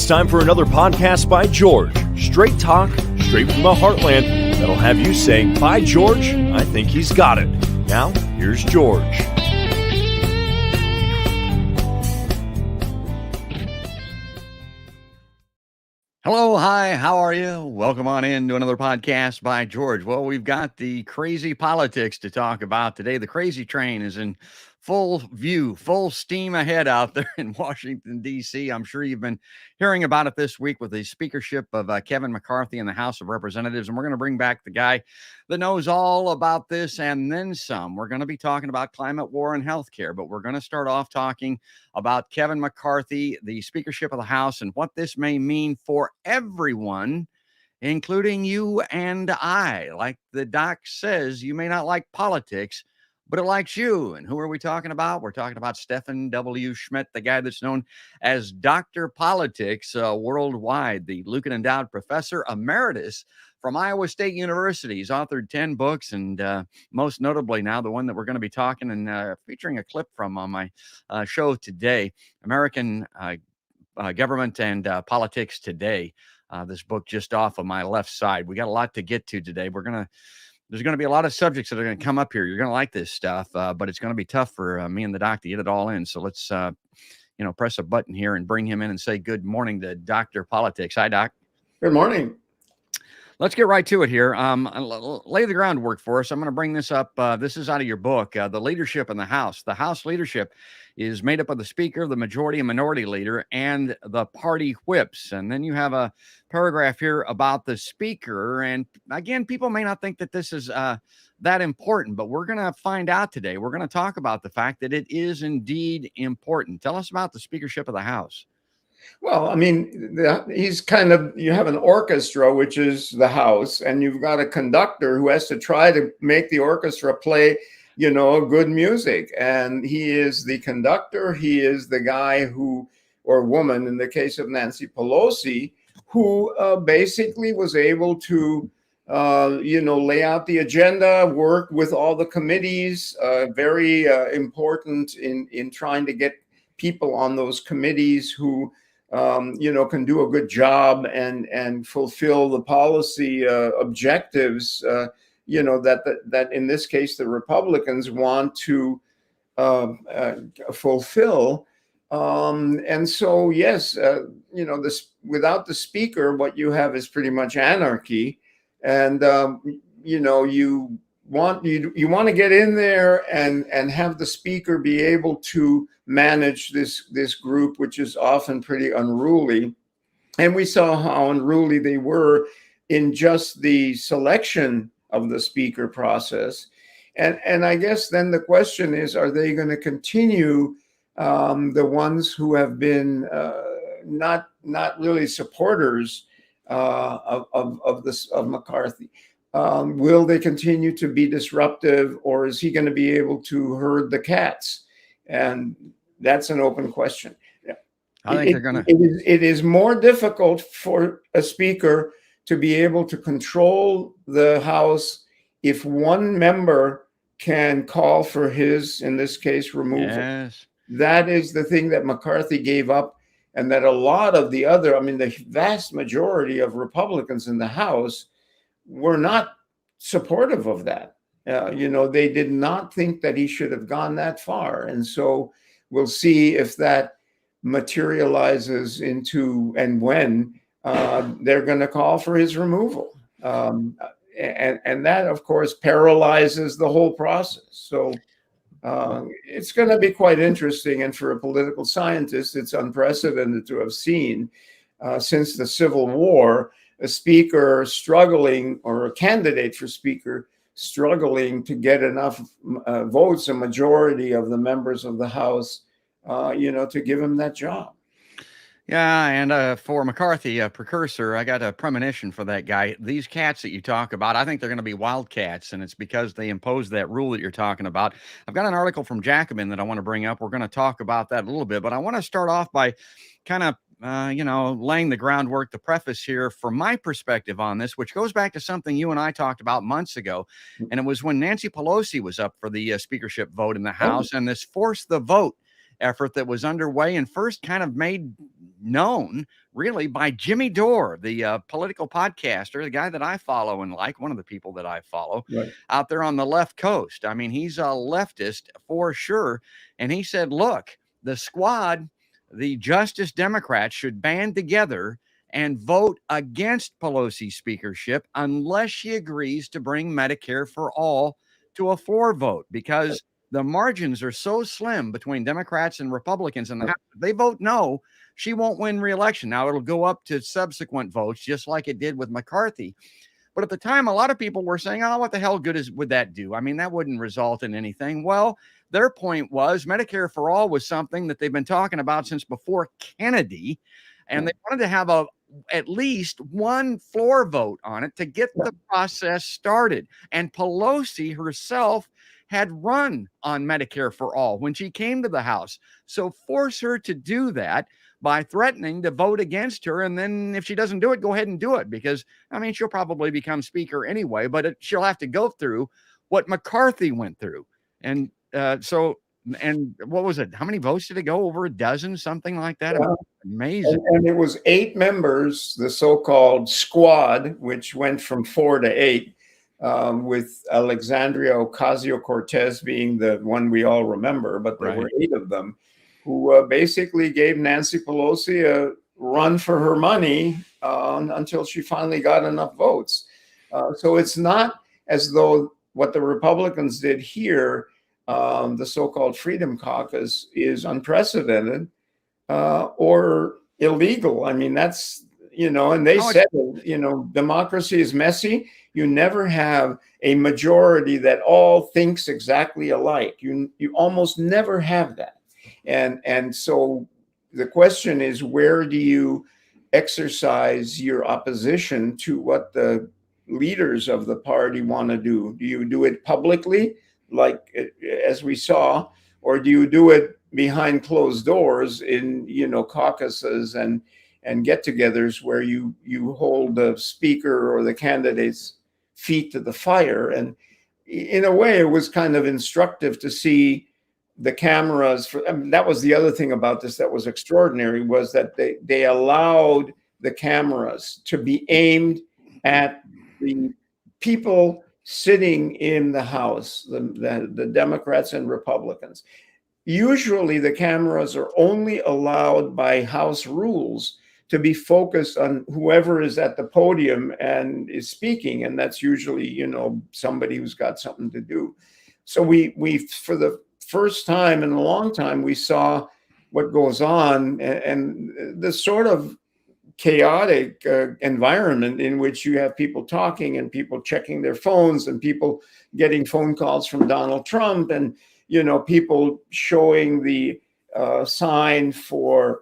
time for another podcast by George. Straight talk, straight from the heartland, that'll have you saying, by George, I think he's got it. Now, here's George. Hello, hi, how are you? Welcome on in to another podcast by George. Well, we've got the crazy politics to talk about today. The crazy train is in full view, full steam ahead out there in Washington, D.C. I'm sure you've been hearing about it this week with the speakership of Kevin McCarthy in the House of Representatives. And we're going to bring back the guy that knows all about this and then some. We're going to be talking about climate war and healthcare, but we're going to start off talking about Kevin McCarthy, the speakership of the House, and what this may mean for everyone, including you and I. Like the doc says, you may not like politics, but it likes you. And who are we talking about? We're talking about Steffen W. Schmidt, the guy that's known as Dr. Politics worldwide, the Lucan Endowed Professor Emeritus from Iowa State University. He's authored 10 books, and most notably now the one that we're going to be talking and featuring a clip from on my show today, American Government and Politics Today. This book just off of my left side. We got a lot to get to today. There's going to be a lot of subjects that are going to come up here. You're going to like this stuff, but it's going to be tough for me and the doc to get it all in. So let's, press a button here and bring him in and say good morning to Dr. Politics. Hi, Doc. Good morning. Let's get right to it here. Lay the groundwork for us. I'm going to bring this up. This is out of your book, The Leadership in the House. The House leadership is made up of the Speaker, the Majority and Minority Leader, and the party whips. And then you have a paragraph here about the Speaker. And again, people may not think that this is that important, but we're going to find out today. We're going to talk about the fact that it is indeed important. Tell us about the speakership of the House. Well, I mean, you have an orchestra, which is the House, and you've got a conductor who has to try to make the orchestra play, good music. And he is the conductor. He is the guy or woman, in the case of Nancy Pelosi, who basically was able to, lay out the agenda, work with all the committees, very important in trying to get people on those committees who can do a good job and fulfill the policy objectives, that in this case, the Republicans want to fulfill. And so, yes, without the Speaker, what you have is pretty much anarchy. And, you want to get in there and have the Speaker be able to manage this group, which is often pretty unruly. And we saw how unruly they were in just the selection of the Speaker process. And I guess then the question is, are they going to continue the ones who have been not really supporters of McCarthy? Will they continue to be disruptive, or is he going to be able to herd the cats? And that's an open question. I think they're going to. It is more difficult for a speaker to be able to control the House if one member can call for his, in this case, removal. Yes. That is the thing that McCarthy gave up, and that a lot of the vast majority of Republicans in the House were not supportive of that. They did not think that he should have gone that far. And so we'll see if that materializes into, and when they're going to call for his removal. And that, of course, paralyzes the whole process. So it's going to be quite interesting. And for a political scientist, it's unprecedented to have seen since the Civil War, a speaker struggling, or a candidate for speaker struggling to get enough votes, a majority of the members of the House, to give him that job. Yeah, and for McCarthy, a precursor, I got a premonition for that guy. These cats that you talk about, I think they're going to be wildcats, and it's because they imposed that rule that you're talking about. I've got an article from Jacobin that I want to bring up. We're going to talk about that a little bit, but I want to start off by kind of laying the groundwork, the preface here from my perspective on this, which goes back to something you and I talked about months ago. And it was when Nancy Pelosi was up for the speakership vote in the House, and this forced the vote effort that was underway and first kind of made known really by Jimmy Dore, the political podcaster, the guy that I follow and like, one of the people that I follow out there on the left coast. I mean, he's a leftist for sure. And he said, look, the squad, the Justice Democrats should band together and vote against Pelosi's speakership unless she agrees to bring Medicare for all to a floor vote, because the margins are so slim between Democrats and Republicans in the House. If they vote no, she won't win re-election. Now, it'll go up to subsequent votes, just like it did with McCarthy. But at the time, a lot of people were saying, oh, what the hell good would that do? I mean, that wouldn't result in anything. Well, their point was Medicare for all was something that they've been talking about since before Kennedy, and they wanted to have at least one floor vote on it to get the process started. And Pelosi herself had run on Medicare for all when she came to the House. So force her to do that by threatening to vote against her. And then if she doesn't do it, go ahead and do it, because, I mean, she'll probably become speaker anyway, but she'll have to go through what McCarthy went through. And and what was it? How many votes did it go? Over a dozen, something like that? Yeah. Amazing. And it was 8 members, the so-called squad, which went from 4 to 8. With Alexandria Ocasio-Cortez being the one we all remember, but there were 8 of them who basically gave Nancy Pelosi a run for her money until she finally got enough votes. So it's not as though what the Republicans did here, the so-called Freedom Caucus, is unprecedented or illegal. I mean, that's, and they said, democracy is messy. You never have a majority that all thinks exactly alike. You almost never have that. And so the question is, where do you exercise your opposition to what the leaders of the party want to do? Do you do it publicly, like as we saw, or do you do it behind closed doors in, caucuses and get-togethers where you hold the speaker or the candidate's feet to the fire? And in a way, it was kind of instructive to see the cameras. That was the other thing about this that was extraordinary, was that they allowed the cameras to be aimed at the people sitting in the House, the Democrats and Republicans. Usually the cameras are only allowed by House rules to be focused on whoever is at the podium and is speaking. And that's usually, somebody who's got something to do. So we for the first time in a long time, we saw what goes on, and the sort of chaotic environment in which you have people talking and people checking their phones and people getting phone calls from Donald Trump, and, people showing the sign for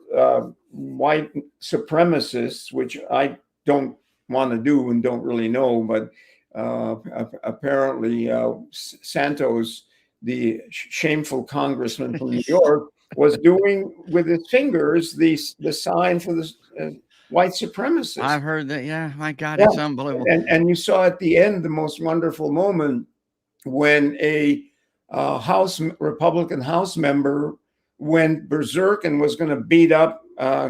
white supremacists, which I don't want to do and don't really know, but apparently Santos, the shameful congressman from New York, was doing with his fingers the sign for the white supremacists. I've heard that. Yeah, my God, it's unbelievable. And you saw at the end the most wonderful moment when a Republican House member went berserk and was going to beat up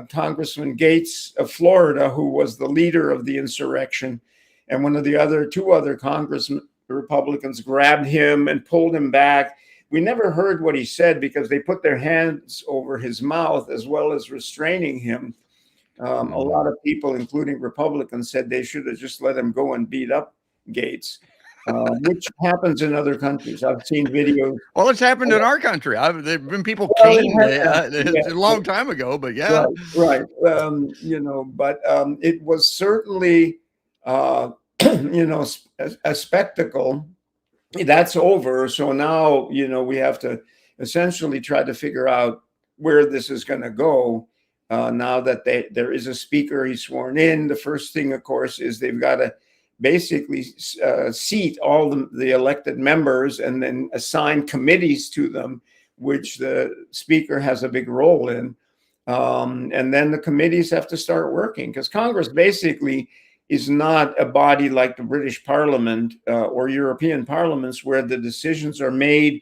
Congressman Gates of Florida, who was the leader of the insurrection. And one of the two other Republicans grabbed him and pulled him back. We never heard what he said because they put their hands over his mouth as well as restraining him. A lot of people, including Republicans, said they should have just let him go and beat up Gates, which happens in other countries. I've seen videos. Well, it's happened in our country. There've been people caned a long time ago, but yeah. Right. But it was certainly, a spectacle. That's over. So now, we have to essentially try to figure out where this is going to go. Now that there is a speaker, he's sworn in. The first thing, of course, is they've got to basically seat all the elected members and then assign committees to them, which the speaker has a big role in. And then the committees have to start working, because Congress basically is not a body like the British Parliament or European parliaments, where the decisions are made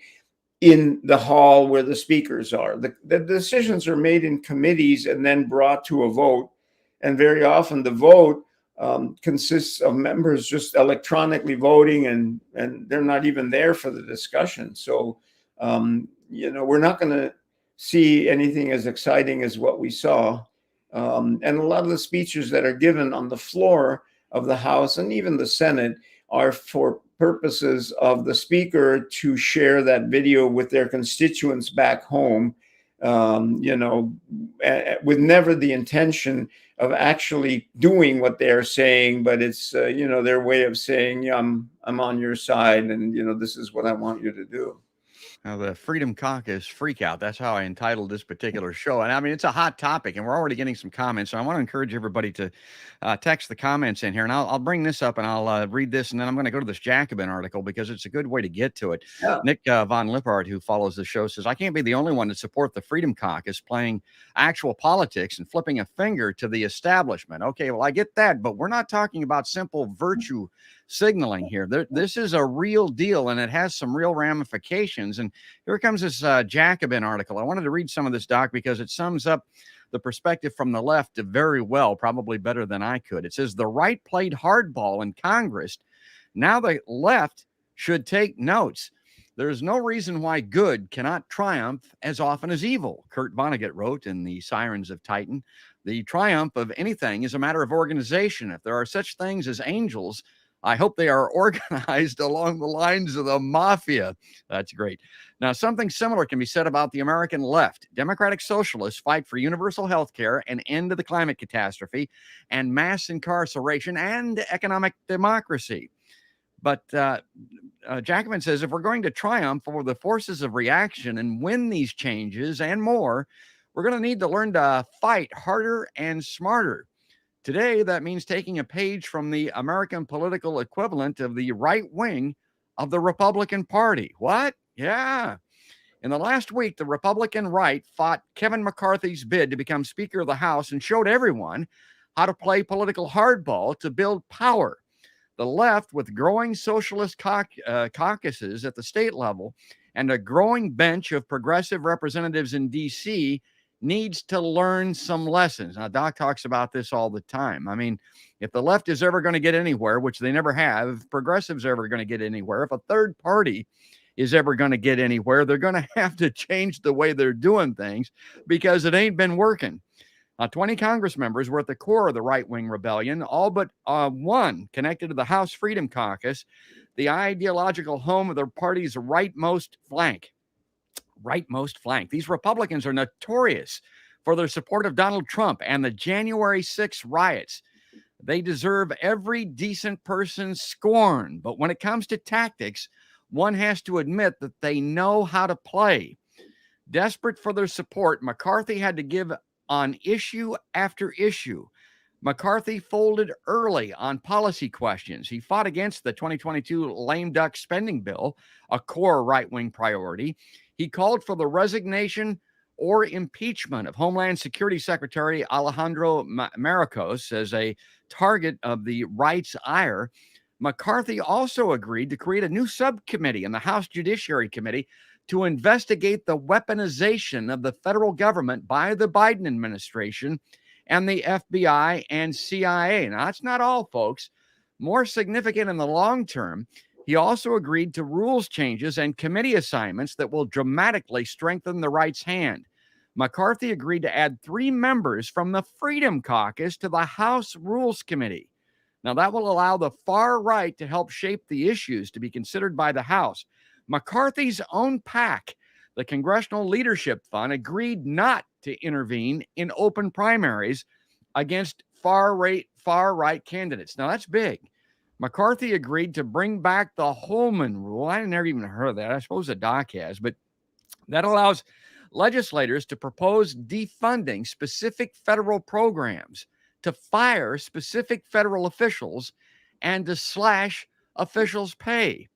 in the hall where the speakers are. The decisions are made in committees and then brought to a vote. And very often the vote consists of members just electronically voting, and they're not even there for the discussion. So, we're not going to see anything as exciting as what we saw. And a lot of the speeches that are given on the floor of the House and even the Senate are for purposes of the speaker to share that video with their constituents back home, with never the intention of actually doing what they're saying, but it's, their way of saying, yeah, I'm on your side, and, this is what I want you to do. Now, the Freedom Caucus freakout. That's how I entitled this particular show. And I mean, it's a hot topic, and we're already getting some comments. So I want to encourage everybody to text the comments in here. And I'll bring this up and I'll read this. And then I'm going to go to this Jacobin article because it's a good way to get to it. Yeah. Nick von Lippard, who follows the show, says, I can't be the only one to support the Freedom Caucus playing actual politics and flipping a finger to the establishment. Okay, well, I get that, but we're not talking about simple virtue signaling here. This is a real deal, and it has some real ramifications. And here comes this Jacobin article. I wanted to read some of this, Doc, because it sums up the perspective from the left very well, probably better than I could. It says the right played hardball in Congress. Now the left should take notes. There's no reason why good cannot triumph as often as evil. Kurt Vonnegut wrote in The Sirens of Titan, the triumph of anything is a matter of organization. If there are such things as angels, I hope they are organized along the lines of the mafia. That's great. Now, something similar can be said about the American left. Democratic socialists fight for universal health care, an end to the climate catastrophe, and mass incarceration and economic democracy. But Jacobin says if we're going to triumph over the forces of reaction and win these changes and more, we're going to need to learn to fight harder and smarter. Today, that means taking a page from the American political equivalent of the right wing of the Republican Party. What? Yeah. In the last week, the Republican right fought Kevin McCarthy's bid to become Speaker of the House and showed everyone how to play political hardball to build power. The left, with growing socialist caucuses at the state level and a growing bench of progressive representatives in D.C., needs to learn some lessons. Now, Doc talks about this all the time. I mean, if the left is ever going to get anywhere, which they never have, if progressives are ever going to get anywhere, if a third party is ever going to get anywhere, they're going to have to change the way they're doing things because it ain't been working. 20 Congress members were at the core of the right-wing rebellion, all but one connected to the House Freedom Caucus, the ideological home of their party's rightmost flank. These Republicans are notorious for their support of Donald Trump and the January 6th riots. They deserve every decent person's scorn. But when it comes to tactics, one has to admit that they know how to play. Desperate for their support, McCarthy had to give on issue after issue. McCarthy folded early on policy questions. He fought against the 2022 lame duck spending bill, a core right-wing priority. He called for the resignation or impeachment of Homeland Security Secretary Alejandro Mayorkas as a target of the right's ire. McCarthy also agreed to create a new subcommittee in the House Judiciary Committee to investigate the weaponization of the federal government by the Biden administration and the FBI and CIA. Now, that's not all, folks. More significant in the long term, he also agreed to rules changes and committee assignments that will dramatically strengthen the right's hand. McCarthy agreed to add 3 members from the Freedom Caucus to the House Rules Committee. Now, that will allow the far right to help shape the issues to be considered by the House. McCarthy's own PAC, the Congressional Leadership Fund, agreed not to intervene in open primaries against far right candidates. Now, that's big. McCarthy agreed to bring back the Holman Rule. I never even heard of that. I suppose the doc has, but that allows legislators to propose defunding specific federal programs, to fire specific federal officials, and to slash officials' pay.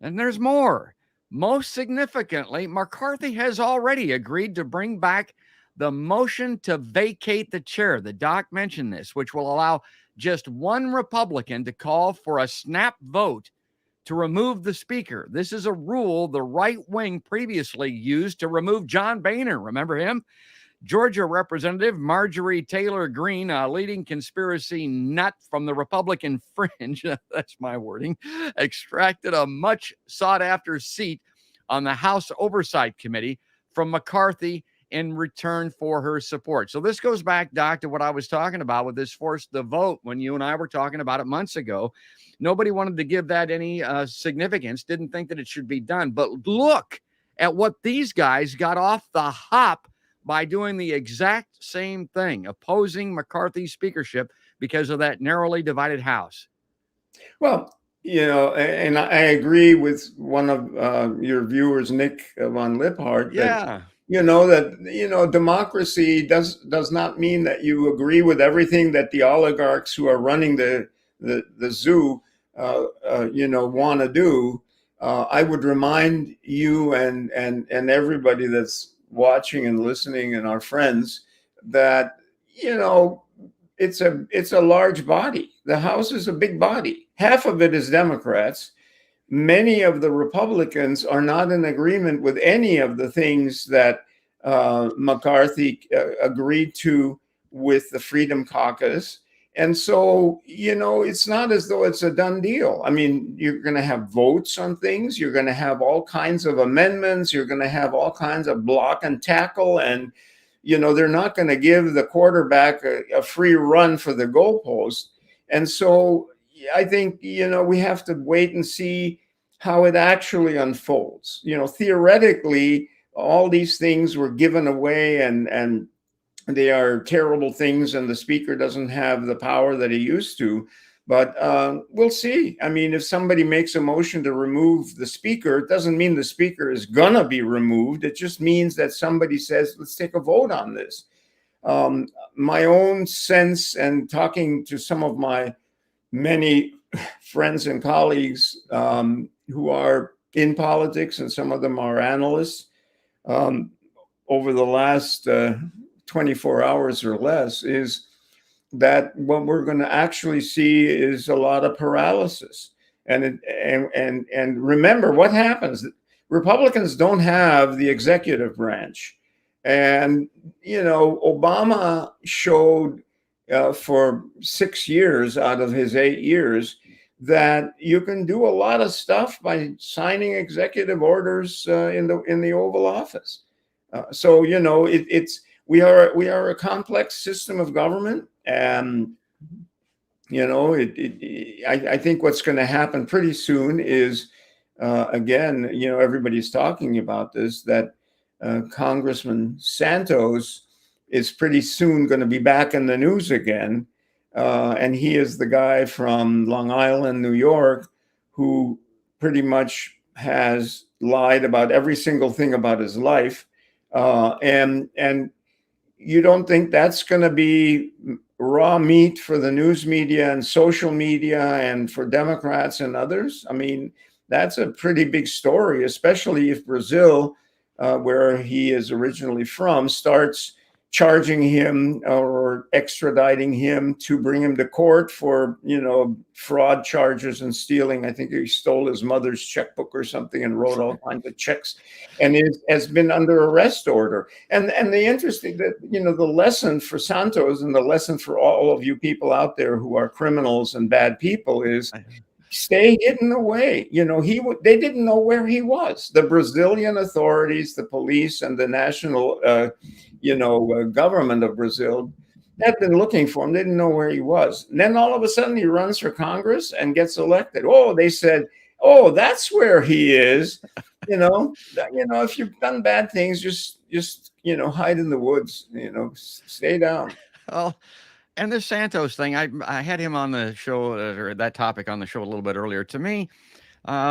And there's more. Most significantly, McCarthy has already agreed to bring back the motion to vacate the chair. The doc mentioned this, which will allow just one Republican to call for a snap vote to remove the speaker. This is a rule the right wing previously used to remove John Boehner. Remember him? Georgia Representative Marjorie Taylor Greene, a leading conspiracy nut from the Republican fringe, that's my wording, extracted a much sought after seat on the House Oversight Committee from McCarthy in return for her support. So this goes back, Doc, to what I was talking about with this force the vote when you and I were talking about it months ago. Nobody wanted to give that any significance, didn't think that it should be done. But look at what these guys got off the hop by doing the exact same thing, opposing McCarthy's speakership because of that narrowly divided House. Well, and I agree with one of your viewers, Nick von Liphart. Yeah. That democracy does not mean that you agree with everything that the oligarchs who are running the zoo, want to do. I would remind you and everybody that's watching and listening and our friends that it's a large body. The House is a big body. Half of it is Democrats. Many of the Republicans are not in agreement with any of the things that McCarthy agreed to with the Freedom Caucus. And so, it's not as though it's a done deal. I mean, you're going to have votes on things. You're going to have all kinds of amendments. You're going to have all kinds of block and tackle. And, they're not going to give the quarterback a free run for the goalpost. And so I think, we have to wait and see how it actually unfolds. Theoretically, all these things were given away and they are terrible things, and the speaker doesn't have the power that he used to. But we'll see. I mean, if somebody makes a motion to remove the speaker, it doesn't mean the speaker is going to be removed. It just means that somebody says, let's take a vote on this. My own sense, and talking to some of my many friends and colleagues who are in politics, and some of them are analysts, over the last 24 hours or less, is that what we're going to actually see is a lot of paralysis. And remember what happens. Republicans don't have the executive branch. And, Obama showed for 6 years out of his 8 years that you can do a lot of stuff by signing executive orders in the Oval Office. So we are a complex system of government, and I think what's going to happen pretty soon is again, everybody's talking about this, that Congressman Santos is pretty soon going to be back in the news again. And he is the guy from Long Island, New York, who pretty much has lied about every single thing about his life. And you don't think that's going to be raw meat for the news media and social media and for Democrats and others? I mean, that's a pretty big story, especially if Brazil, where he is originally from, starts charging him or extraditing him to bring him to court for, fraud charges and stealing. I think he stole his mother's checkbook or something and wrote all kinds of checks, and has been under arrest order. And the interesting that, the lesson for Santos and the lesson for all of you people out there who are criminals and bad people is stay hidden away. They didn't know where he was. The Brazilian authorities, the police, and the national government of Brazil had been looking for him. They didn't know where he was. And then all of a sudden he runs for Congress and gets elected. Oh, they said, oh, that's where he is. If you've done bad things, just hide in the woods, stay down. Well, and this Santos thing, I had him on the show, or that topic on the show a little bit earlier. To me,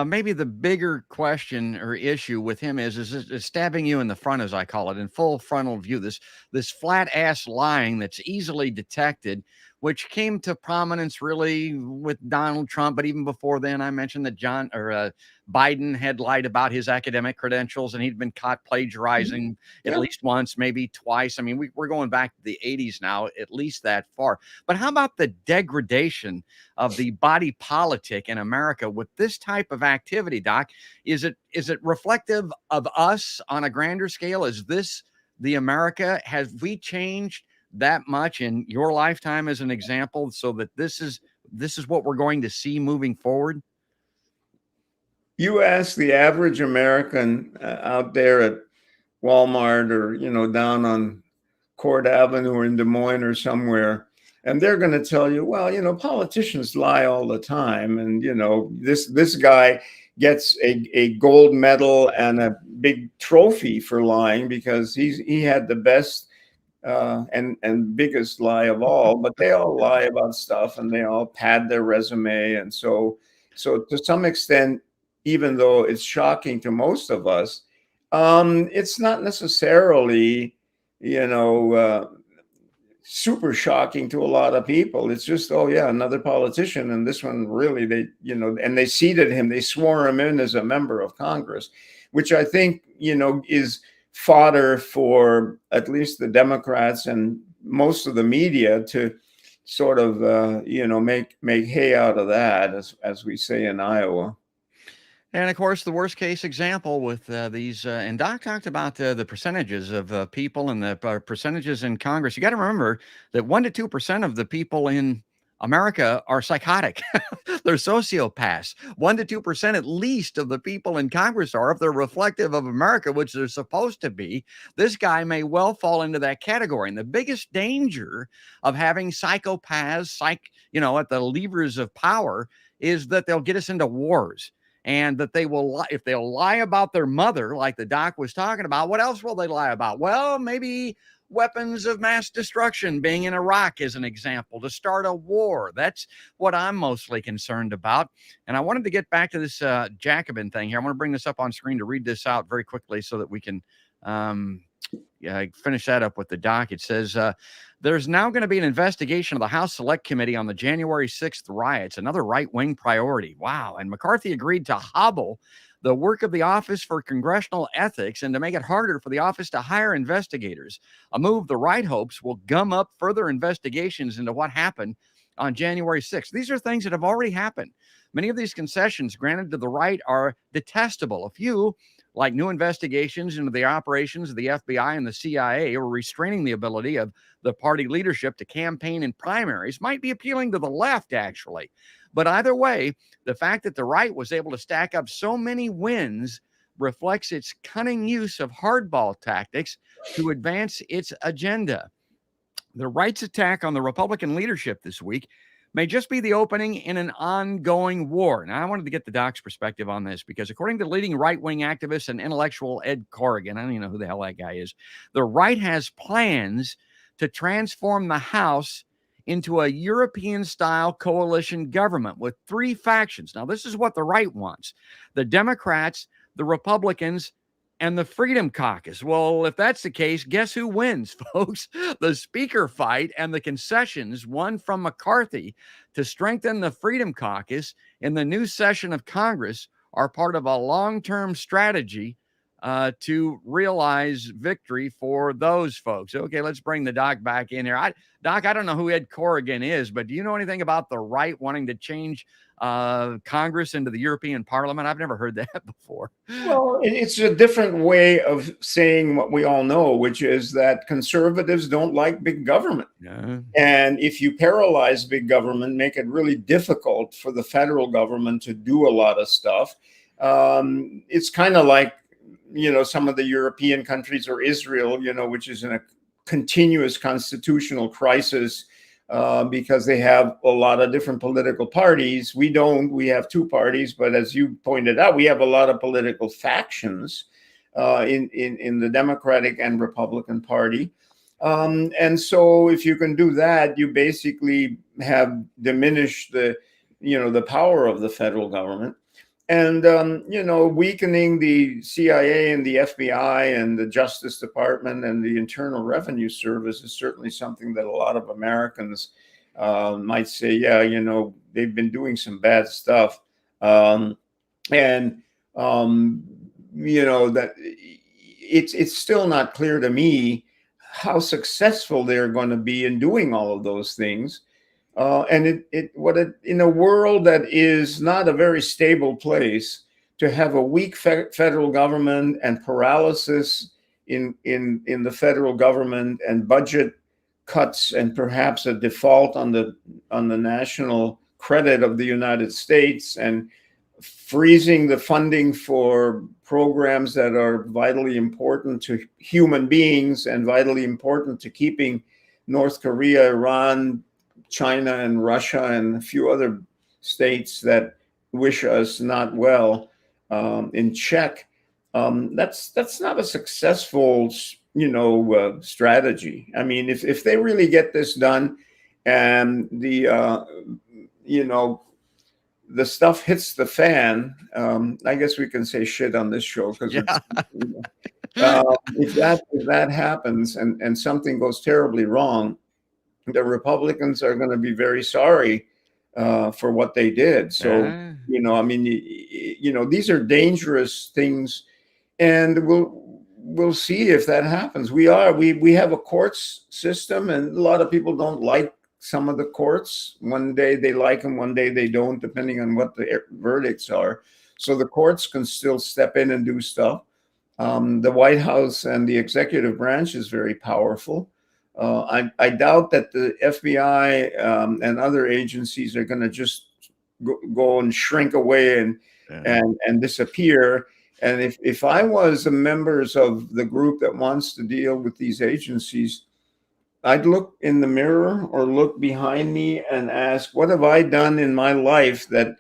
maybe the bigger question or issue with him is stabbing you in the front, as I call it, in full frontal view. This flat ass lying that's easily detected which came to prominence really with Donald Trump. But even before then, I mentioned that Biden had lied about his academic credentials, and he'd been caught plagiarizing at least once, maybe twice. I mean, we're going back to the 80s now, at least that far. But how about the degradation of the body politic in America with this type of activity, Doc? Is it reflective of us on a grander scale? Is this the America? Have we changed that much in your lifetime, as an example, so that this is what we're going to see moving forward? You ask the average American out there at Walmart or, down on Court Avenue or in Des Moines or somewhere, and they're going to tell you, well, politicians lie all the time. And, this guy gets a gold medal and a big trophy for lying because he had the best and biggest lie of all. But they all lie about stuff and they all pad their resume. And so to some extent, even though it's shocking to most of us, it's not necessarily, super shocking to a lot of people. It's just, oh yeah, another politician. And this one really, and they seated him, they swore him in as a member of Congress, which I think, is fodder for at least the Democrats and most of the media to sort of, make hay out of that, as we say in Iowa. And of course, the worst case example with these, and Doc talked about the percentages of people and the percentages in Congress. You got to remember that 1% to 2% of the people in America are psychotic. They're sociopaths. 1% to 2% at least of the people in Congress are, if they're reflective of America, which they're supposed to be. This guy may well fall into that category. And the biggest danger of having psychopaths, at the levers of power, is that they'll get us into wars. And that they will lie. If they'll lie about their mother, like the doc was talking about, what else will they lie about? Well, maybe weapons of mass destruction being in Iraq as an example to start a war. That's what I'm mostly concerned about. And I wanted to get back to this Jacobin thing here. I want to bring this up on screen to read this out very quickly so that we can finish that up with the doc. It says, there's now going to be an investigation of the House Select Committee on the January 6th riots, another right-wing priority. Wow. And McCarthy agreed to hobble the work of the Office for Congressional Ethics and to make it harder for the office to hire investigators, a move the right hopes will gum up further investigations into what happened on January 6th. These are things that have already happened. Many of these concessions granted to the right are detestable. A few, like new investigations into the operations of the FBI and the CIA, or restraining the ability of the party leadership to campaign in primaries, might be appealing to the left, actually. But either way, the fact that the right was able to stack up so many wins reflects its cunning use of hardball tactics to advance its agenda. The right's attack on the Republican leadership this week may just be the opening in an ongoing war. Now, I wanted to get the doc's perspective on this because according to leading right-wing activist and intellectual Ed Corrigan, I don't even know who the hell that guy is, the right has plans to transform the House into a European-style coalition government with three factions. Now, this is what the right wants: the Democrats, the Republicans, and the Freedom Caucus. Well, if that's the case, guess who wins, folks? The speaker fight and the concessions won from McCarthy to strengthen the Freedom Caucus in the new session of Congress are part of a long-term strategy to realize victory for those folks. Okay, let's bring the doc back in here. Doc, I don't know who Ed Corrigan is, but do you know anything about the right wanting to change Congress into the European Parliament? I've never heard that before. Well, it's a different way of saying what we all know, which is that conservatives don't like big government. Yeah. And if you paralyze big government, make it really difficult for the federal government to do a lot of stuff, it's kind of like, some of the European countries, or Israel, which is in a continuous constitutional crisis because they have a lot of different political parties. We don't. We have two parties, but as you pointed out, we have a lot of political factions in the Democratic and Republican Party. And so if you can do that, you basically have diminished the power of the federal government. And, weakening the CIA and the FBI and the Justice Department and the Internal Revenue Service is certainly something that a lot of Americans might say, yeah, they've been doing some bad stuff. Um, and that it's still not clear to me how successful they're going to be in doing all of those things. And in a world that is not a very stable place, to have a weak federal government and paralysis in the federal government, and budget cuts, and perhaps a default on the national credit of the United States, and freezing the funding for programs that are vitally important to human beings and vitally important to keeping North Korea, Iran, China, and Russia, and a few other states that wish us not well, in check. That's not a successful, strategy. I mean, if they really get this done, and the stuff hits the fan, I guess we can say shit on this show, because if that happens, and something goes terribly wrong, the Republicans are going to be very sorry for what they did. So, I mean, these are dangerous things, and we'll see if that happens. We have a courts system, and a lot of people don't like some of the courts. One day they like them, one day they don't, depending on what the verdicts are. So the courts can still step in and do stuff. The White House and the executive branch is very powerful. I doubt that the FBI and other agencies are going to just go and shrink away and disappear. And if I was a members of the group that wants to deal with these agencies, I'd look in the mirror or look behind me and ask, what have I done in my life that,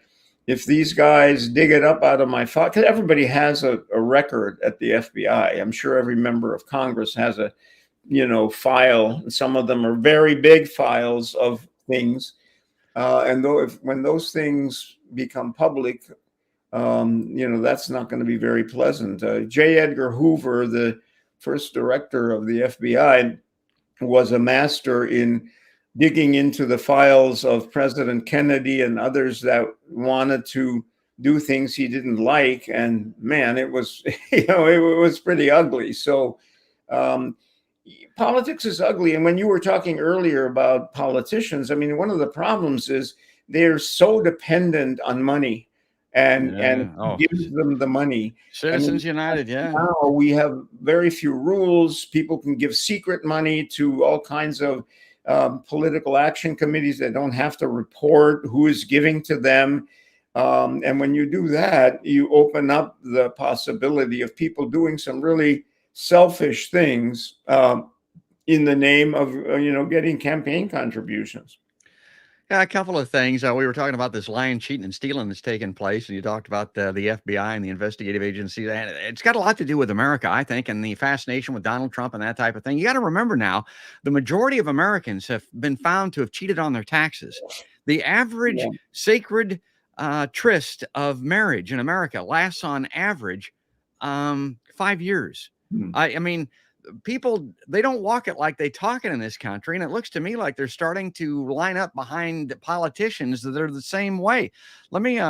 if these guys dig it up out of my file, because everybody has a record at the FBI. I'm sure every member of Congress has a file. Some of them are very big files of things. And when those things become public, that's not going to be very pleasant. J. Edgar Hoover, the first director of the FBI, was a master in digging into the files of President Kennedy and others that wanted to do things he didn't like. And man, it was, it was pretty ugly. So politics is ugly. And when you were talking earlier about politicians, I mean, one of the problems is they're so dependent on money and gives them the money. Citizens United, yeah. Now we have very few rules. People can give secret money to all kinds of political action committees that don't have to report who is giving to them. And when you do that, you open up the possibility of people doing some really selfish things in the name of, getting campaign contributions. Yeah, a couple of things. We were talking about this lying, cheating, and stealing that's taken place, and you talked about the FBI and the investigative agencies. And it's got a lot to do with America, I think, and the fascination with Donald Trump and that type of thing. You got to remember now, the majority of Americans have been found to have cheated on their taxes. The average sacred tryst of marriage in America lasts on average 5 years. I mean, people, they don't walk it like they talk it in this country. And it looks to me like they're starting to line up behind politicians that are the same way. Let me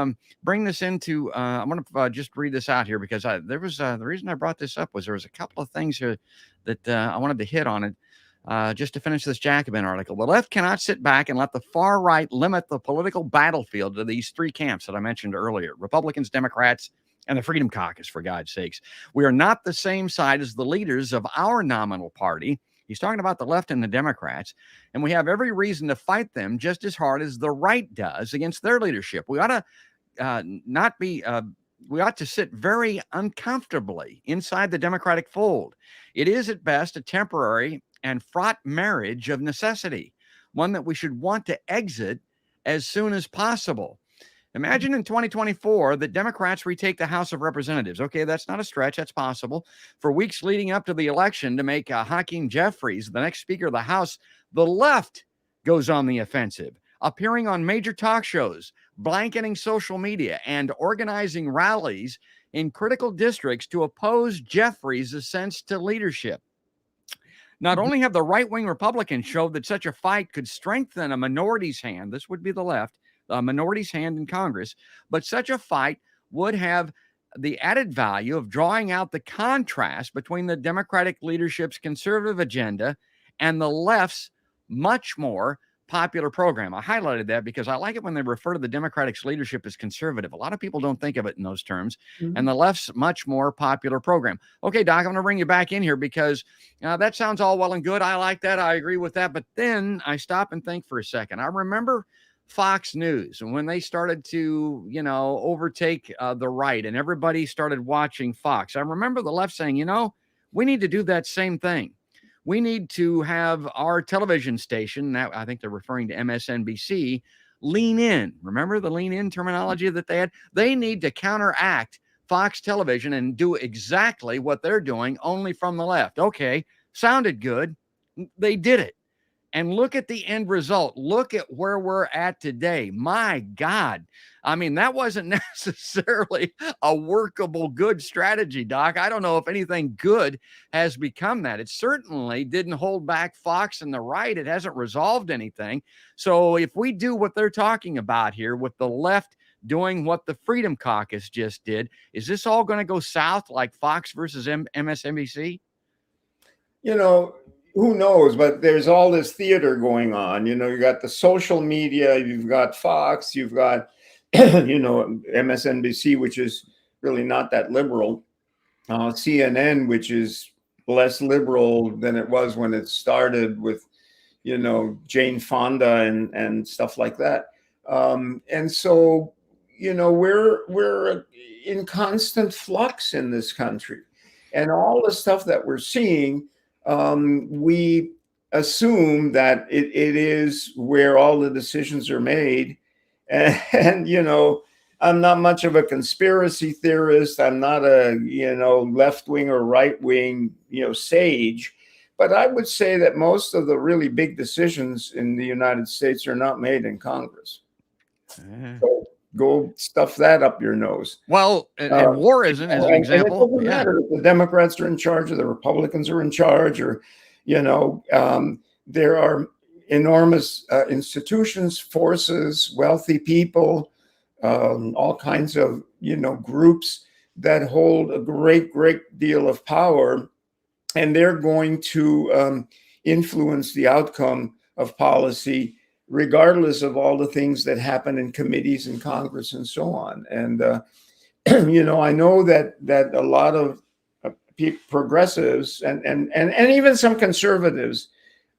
bring this into, I'm going to just read this out here, because there was the reason I brought this up was there was a couple of things here that I wanted to hit on it. Just to finish this Jacobin article. The left cannot sit back and let the far right limit the political battlefield to these three camps that I mentioned earlier: Republicans, Democrats, and the Freedom Caucus, for God's sakes. We are not the same side as the leaders of our nominal party. He's talking about the left and the Democrats, and we have every reason to fight them just as hard as the right does against their leadership. We ought to we ought to sit very uncomfortably inside the Democratic fold. It is at best a temporary and fraught marriage of necessity, one that we should want to exit as soon as possible. Imagine in 2024 that Democrats retake the House of Representatives. Okay, that's not a stretch. That's possible. For weeks leading up to the election, to make Hakeem Jeffries the next Speaker of the House, the left goes on the offensive, appearing on major talk shows, blanketing social media, and organizing rallies in critical districts to oppose Jeffries' ascent to leadership. Not only have the right-wing Republicans showed that such a fight could strengthen a minority's hand, this would be the left, a minority's hand in Congress, but such a fight would have the added value of drawing out the contrast between the Democratic leadership's conservative agenda and the left's much more popular program. I highlighted that because I like it when they refer to the Democratic's leadership as conservative. A lot of people don't think of it in those terms. And the left's much more popular program. Okay, Doc, I'm going to bring you back in here because that sounds all well and good. I like that. I agree with that. But then I stop and think for a second. I remember Fox News, and when they started to, overtake the right and everybody started watching Fox, I remember the left saying, we need to do that same thing. We need to have our television station, now I think they're referring to MSNBC, lean in. Remember the lean in terminology that they had? They need to counteract Fox Television and do exactly what they're doing, only from the left. Okay, sounded good. They did it. And look at the end result. Look at where we're at today. My God. I mean, that wasn't necessarily a workable, good strategy, Doc. I don't know if anything good has become that. It certainly didn't hold back Fox and the right. It hasn't resolved anything. So if we do what they're talking about here with the left doing what the Freedom Caucus just did, is this all going to go south like Fox versus MSNBC? Who knows? But there's all this theater going on. You got the social media, you've got Fox, you've got, MSNBC, which is really not that liberal, CNN, which is less liberal than it was when it started with, Jane Fonda and stuff like that. And so, we're in constant flux in this country, and all the stuff that we're seeing. We assume that it is where all the decisions are made. And I'm not much of a conspiracy theorist. I'm not a, left wing or right wing, sage. But I would say that most of the really big decisions in the United States are not made in Congress. So go stuff that up your nose. Well, and war isn't, as an example. And it doesn't matter if the Democrats are in charge or the Republicans are in charge, or, there are enormous institutions, forces, wealthy people, all kinds of, groups that hold a great, great deal of power. And they're going to influence the outcome of policy, regardless of all the things that happen in committees in Congress and so on. And, I know that a lot of progressives and even some conservatives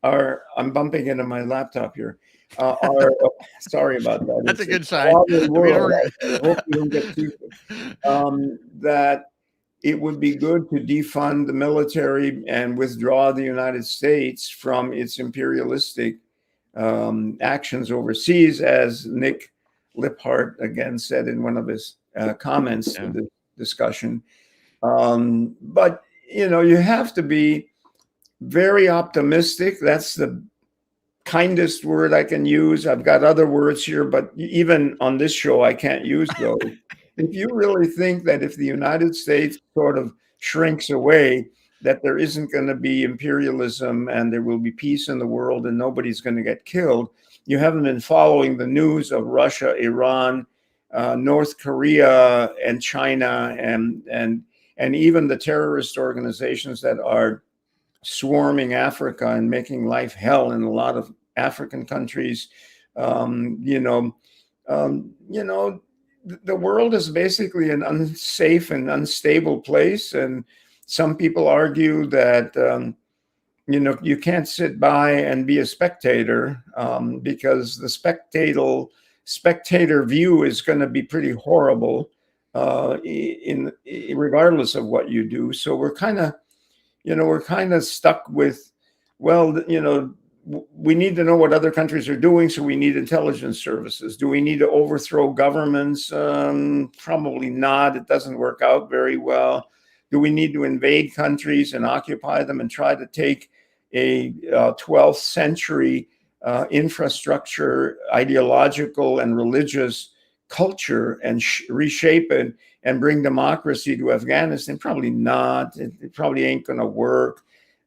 I'm bumping into my laptop here, sorry about that. That's a good sign. Hope you don't get too, that it would be good to defund the military and withdraw the United States from its imperialistic actions overseas, as Nick Liphart again said in one of his comments in the discussion. But you have to be very optimistic. That's the kindest word I can use. I've got other words here, but even on this show, I can't use those. If you really think that if the United States sort of shrinks away, that there isn't going to be imperialism and there will be peace in the world and nobody's going to get killed, you haven't been following the news of Russia, Iran, North Korea, and China, and even the terrorist organizations that are swarming Africa and making life hell in a lot of African countries. The world is basically an unsafe and unstable place. And some people argue that, you can't sit by and be a spectator because the spectator view is going to be pretty horrible regardless of what you do. So we're kind of stuck with, we need to know what other countries are doing, so we need intelligence services. Do we need to overthrow governments? Probably not. It doesn't work out very well. Do we need to invade countries and occupy them and try to take a 12th century infrastructure, ideological and religious culture and reshape it and bring democracy to Afghanistan? Probably not. It probably ain't going to work.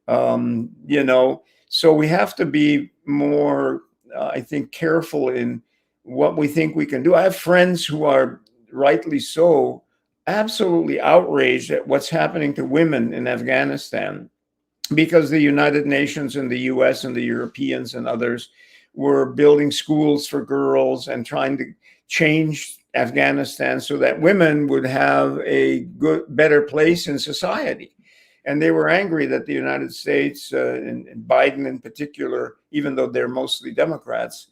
You know, so we have to be more, I think, careful in what we think we can do. I have friends who are rightly so absolutely outraged at what's happening to women in Afghanistan, because the United Nations and the US and the Europeans and others were building schools for girls and trying to change Afghanistan so that women would have a good, better place in society. And they were angry that the United States, and Biden in particular, even though they're mostly Democrats,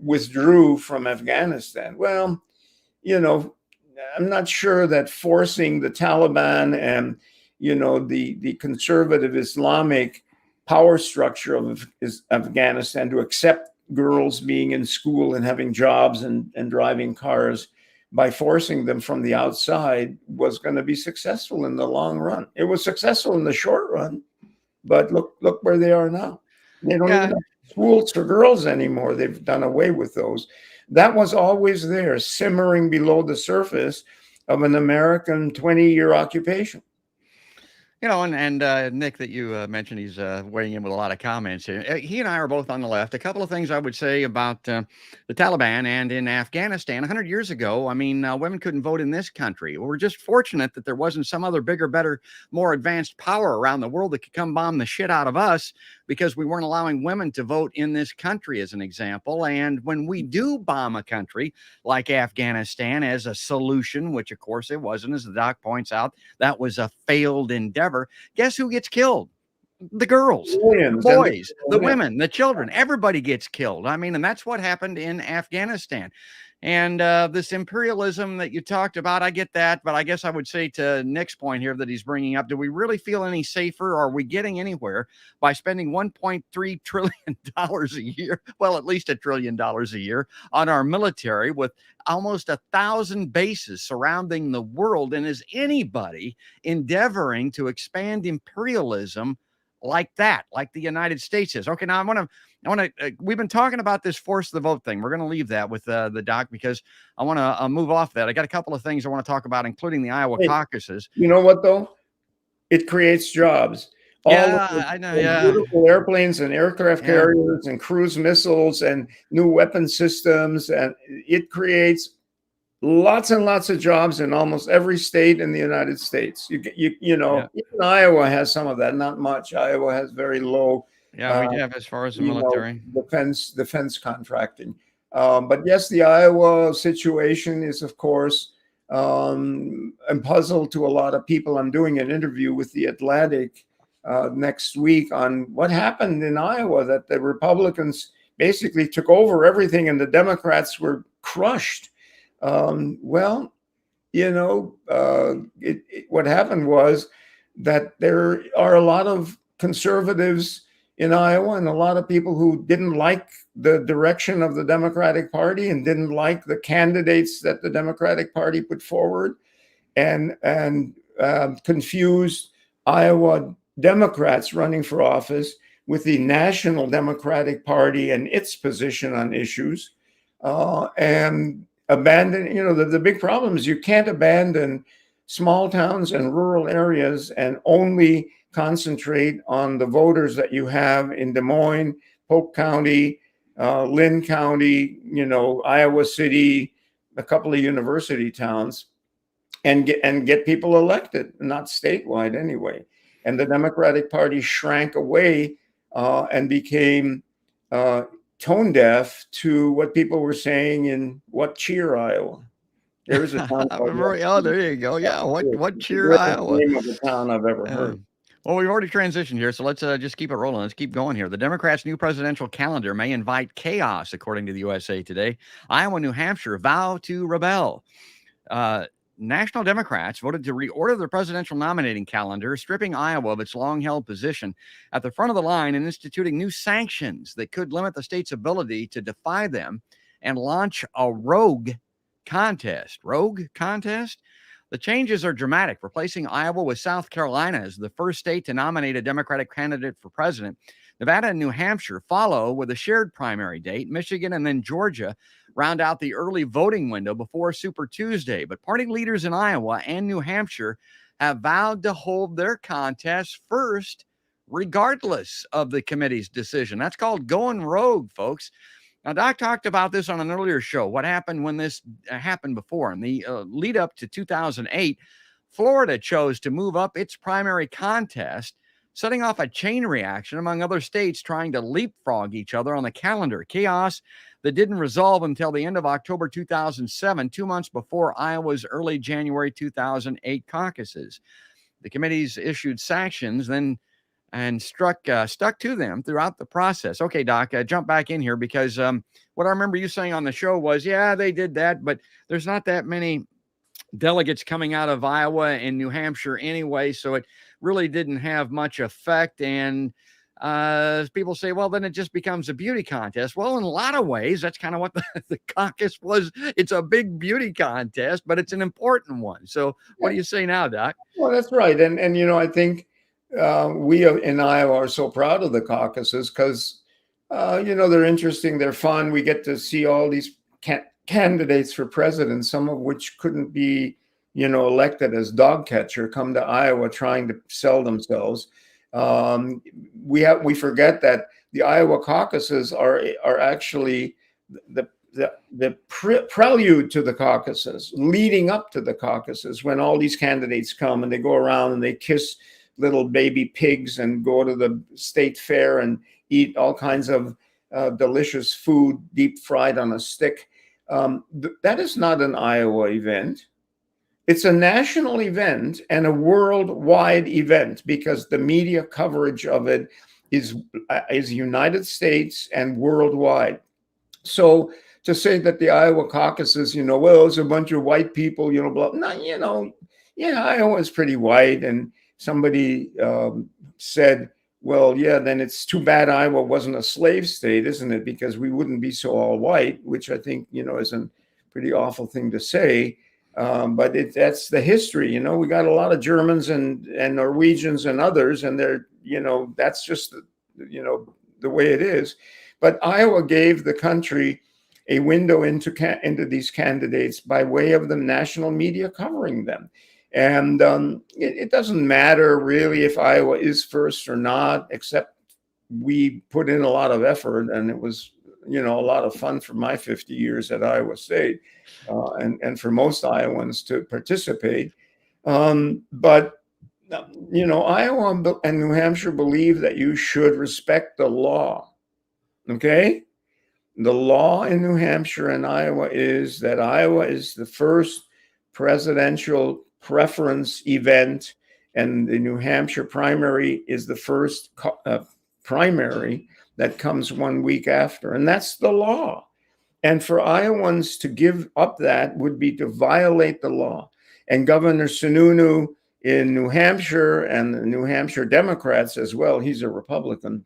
withdrew from Afghanistan. Well, you know, I'm not sure that forcing the Taliban and, you know, the conservative Islamic power structure of Afghanistan to accept girls being in school and having jobs and driving cars by forcing them from the outside was going to be successful in the long run. It was successful in the short run, but look where they are now. They don't even have schools for girls anymore. They've done away with those. That was always there, simmering below the surface of an American 20-year occupation. You know, and Nick, that you mentioned, he's weighing in with a lot of comments here. He and I are both on the left. A couple of things I would say about the Taliban and in Afghanistan. 100 years ago, I mean, women couldn't vote in this country. We're just fortunate that there wasn't some other bigger, better, more advanced power around the world that could come bomb the shit out of us, because we weren't allowing women to vote in this country, as an example. And when we do bomb a country like Afghanistan as a solution, which of course it wasn't, as the doc points out, that was a failed endeavor. Guess who gets killed? The girls, the boys, the women, the children, everybody gets killed. I mean, and that's what happened in Afghanistan. And this imperialism that you talked about, I get that. But I guess I would say to Nick's point here that he's bringing up, do we really feel any safer? Are we getting anywhere by spending $1.3 trillion a year? Well, at least $1 trillion a year on our military, with almost 1,000 bases surrounding the world. And is anybody endeavoring to expand imperialism like that, like the United States is? Okay, now I want to, we've been talking about this force the vote thing. We're going to leave that with the doc, because I want to move off that. I got a couple of things I want to talk about, including the Iowa caucuses. You know what, though? It creates jobs. I know. Beautiful airplanes and aircraft carriers and cruise missiles and new weapon systems. And it creates lots and lots of jobs in almost every state in the United States. You know, even Iowa has some of that, not much. Iowa has very low. We have, as far as the military, defense contracting. But yes, the Iowa situation is, of course, I'm puzzled to a lot of people. I'm doing an interview with The Atlantic next week on what happened in Iowa, that the Republicans basically took over everything and the Democrats were crushed. Well, you know, what happened was that there are a lot of conservatives in Iowa and a lot of people who didn't like the direction of the Democratic Party and didn't like the candidates that the Democratic Party put forward, and confused Iowa Democrats running for office with the National Democratic Party and its position on issues, and abandon, you know, the big problem is you can't abandon small towns and rural areas and only concentrate on the voters that you have in Des Moines, Polk County, Lynn County, you know, Iowa City, a couple of university towns, and get people elected, not statewide anyway. And the Democratic Party shrank away and became tone deaf to what people were saying in What Cheer, Iowa. There's a town called there you go. Yeah, what Cheer, Iowa? Name of a town I've ever heard. Well, we've already transitioned here, so let's just keep it rolling. Let's keep going here. The Democrats' new presidential calendar may invite chaos, according to the USA Today. Iowa, New Hampshire vow to rebel. National Democrats voted to reorder their presidential nominating calendar, stripping Iowa of its long-held position at the front of the line and instituting new sanctions that could limit the state's ability to defy them and launch a rogue contest. Rogue contest? The changes are dramatic, replacing Iowa with South Carolina as the first state to nominate a Democratic candidate for president. Nevada and New Hampshire follow with a shared primary date. Michigan and then Georgia round out the early voting window before Super Tuesday. But party leaders in Iowa and New Hampshire have vowed to hold their contests first regardless of the committee's decision. That's called going rogue, folks. Now, Doc talked about this on an earlier show. What happened when this happened before? In the lead up to 2008, Florida chose to move up its primary contest, setting off a chain reaction among other states trying to leapfrog each other on the calendar. Chaos that didn't resolve until the end of October 2007, 2 months before Iowa's early January 2008 caucuses. The committees issued sanctions and stuck to them throughout the process. Okay, Doc, jump back in here because what I remember you saying on the show was, yeah, they did that, but there's not that many delegates coming out of Iowa and New Hampshire anyway, so it really didn't have much effect. And people say, well, then it just becomes a beauty contest. Well, in a lot of ways, that's kind of what the caucus was. It's a big beauty contest, but it's an important one. So what do you say now, Doc? Well, that's right. And I think we in Iowa are so proud of the caucuses because, they're interesting. They're fun. We get to see all these candidates for president, some of which couldn't be, elected as dog catcher, come to Iowa trying to sell themselves. We forget that the Iowa caucuses are actually the prelude to the caucuses, leading up to the caucuses, when all these candidates come and they go around and they kiss little baby pigs and go to the state fair and eat all kinds of delicious food, deep fried on a stick. That is not an Iowa event. It's a national event and a worldwide event because the media coverage of it is United States and worldwide. So to say that the Iowa caucuses, well, it's a bunch of white people, blah, no, Iowa is pretty white. And somebody said, well, yeah, then it's too bad Iowa wasn't a slave state, isn't it? Because we wouldn't be so all white, which I think, is a pretty awful thing to say. But that's the history, we got a lot of Germans and Norwegians and others, and they're, that's just, the way it is. But Iowa gave the country a window into these candidates by way of the national media covering them. And it doesn't matter really if Iowa is first or not, except we put in a lot of effort, and it was, a lot of fun for my 50 years at Iowa State, and for most Iowans to participate. But Iowa and New Hampshire believe that you should respect the law. Okay? The law in New Hampshire and Iowa is that Iowa is the first presidential preference event, and the New Hampshire primary is the first primary that comes 1 week after. And that's the law. And for Iowans to give up that would be to violate the law. And Governor Sununu in New Hampshire, and the New Hampshire Democrats as well, he's a Republican,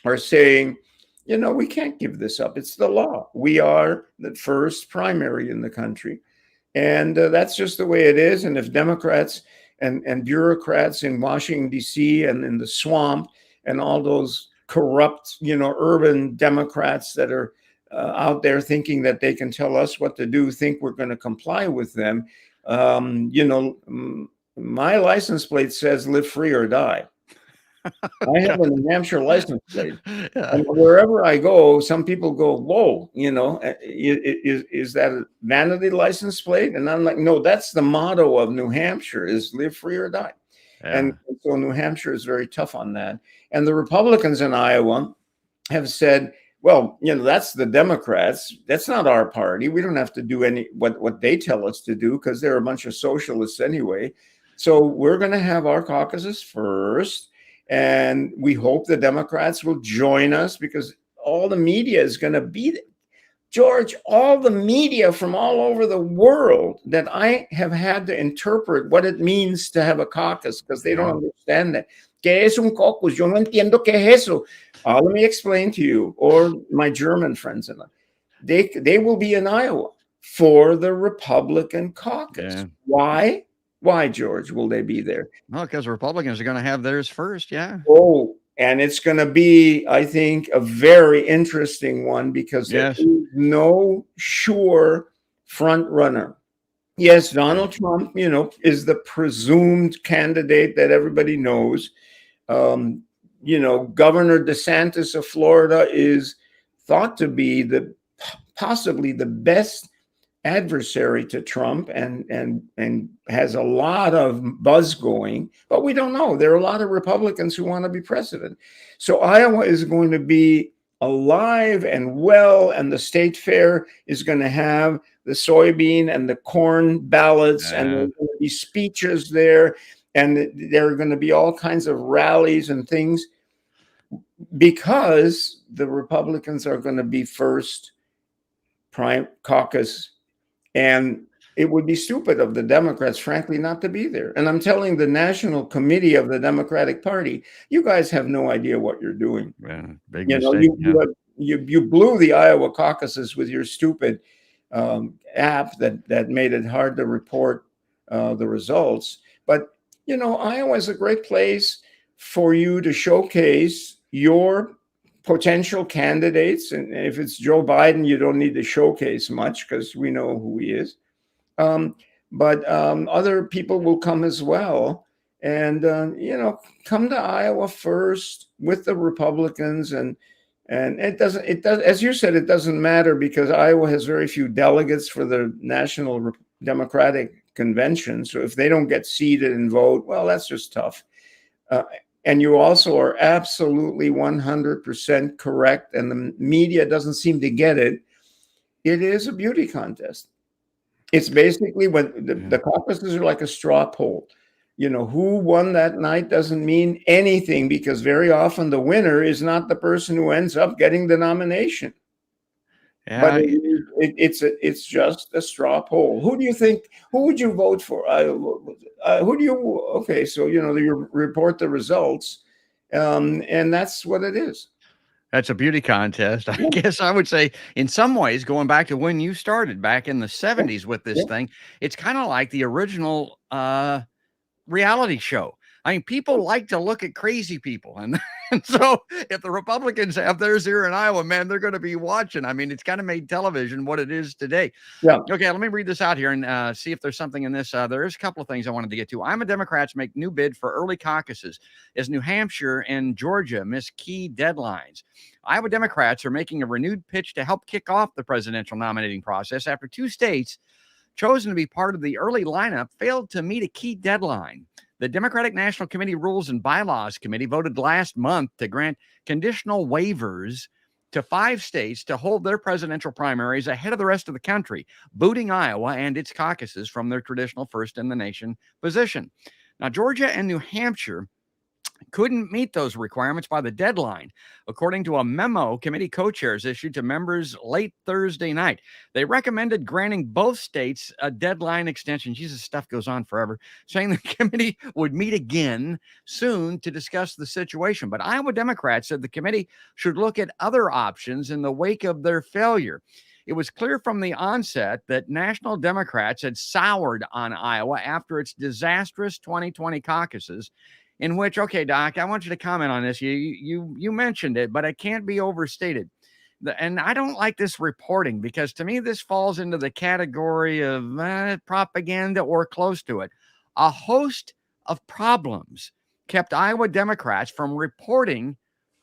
are saying, we can't give this up. It's the law. We are the first primary in the country. And that's just the way it is. And if Democrats and bureaucrats in Washington, D.C. and in the swamp and all those corrupt, urban Democrats that are out there thinking that they can tell us what to do, think we're going to comply with them, my license plate says live free or die. I have a New Hampshire license plate. Yeah. And wherever I go, some people go, whoa, is that a vanity license plate? And I'm like, no, that's the motto of New Hampshire is live free or die. Yeah. And so New Hampshire is very tough on that. And the Republicans in Iowa have said, well, that's the Democrats. That's not our party. We don't have to do what they tell us to do because they're a bunch of socialists anyway. So we're going to have our caucuses first. And we hope the Democrats will join us because all the media is going to be there. George, all the media from all over the world that I have had to interpret what it means to have a caucus because they don't understand that. ¿Qué es un caucus? Yo no entiendo qué es eso. Let me explain to you, or my German friends and they will be in Iowa for the Republican caucus. Yeah. Why? Why, George, will they be there? Well, because Republicans are going to have theirs first, yeah. Oh, and it's going to be, I think, a very interesting one because there is no sure front runner. Yes, Donald Trump, is the presumed candidate that everybody knows. Governor DeSantis of Florida is thought to be possibly the best adversary to Trump and has a lot of buzz going, but we don't know. There are a lot of Republicans who want to be president. So Iowa is going to be alive and well, and the state fair is going to have the soybean and the corn ballots, and there are going to be speeches there, and there are going to be all kinds of rallies and things, because the Republicans are going to be first prime caucus. And it would be stupid of the Democrats, frankly, not to be there. And I'm telling the National Committee of the Democratic Party, you guys have no idea what you're doing. Big mistake. You blew the Iowa caucuses with your stupid app that made it hard to report the results. But, Iowa is a great place for you to showcase your potential candidates. And if it's Joe Biden, you don't need to showcase much because we know who he is. But other people will come as well. And, come to Iowa first with the Republicans. And it does, as you said, it doesn't matter because Iowa has very few delegates for the National Democratic Convention. So if they don't get seated and vote, well, that's just tough. And you also are absolutely 100% correct, and the media doesn't seem to get it. It is a beauty contest. It's basically when the caucuses are like a straw poll. Who won that night doesn't mean anything because very often the winner is not the person who ends up getting the nomination. Yeah. But it's just a straw poll. Who do you think? Who would you vote for? Who do you? Okay, so you report the results, and that's what it is. That's a beauty contest. I guess I would say in some ways, going back to when you started back in the 70s with this thing, it's kind of like the original reality show. I mean, people like to look at crazy people. And so if the Republicans have theirs here in Iowa, man, they're going to be watching. I mean, it's kind of made television what it is today. Yeah. Okay, let me read this out here and see if there's something in this. There is a couple of things I wanted to get to. Iowa Democrats make new bid for early caucuses as New Hampshire and Georgia miss key deadlines. Iowa Democrats are making a renewed pitch to help kick off the presidential nominating process after two states chosen to be part of the early lineup failed to meet a key deadline. The Democratic National Committee Rules and Bylaws Committee voted last month to grant conditional waivers to 5 states to hold their presidential primaries ahead of the rest of the country, booting Iowa and its caucuses from their traditional first-in-the-nation position. Now, Georgia and New Hampshire couldn't meet those requirements by the deadline, according to a memo committee co-chairs issued to members late Thursday night. They recommended granting both states a deadline extension. Jesus, stuff goes on forever, saying the committee would meet again soon to discuss the situation. But Iowa Democrats said the committee should look at other options in the wake of their failure. It was clear from the onset that national Democrats had soured on Iowa after its disastrous 2020 caucuses, in which, okay, Doc, I want you to comment on this. You mentioned it, but it can't be overstated. And I don't like this reporting because to me, this falls into the category of propaganda or close to it. A host of problems kept Iowa Democrats from reporting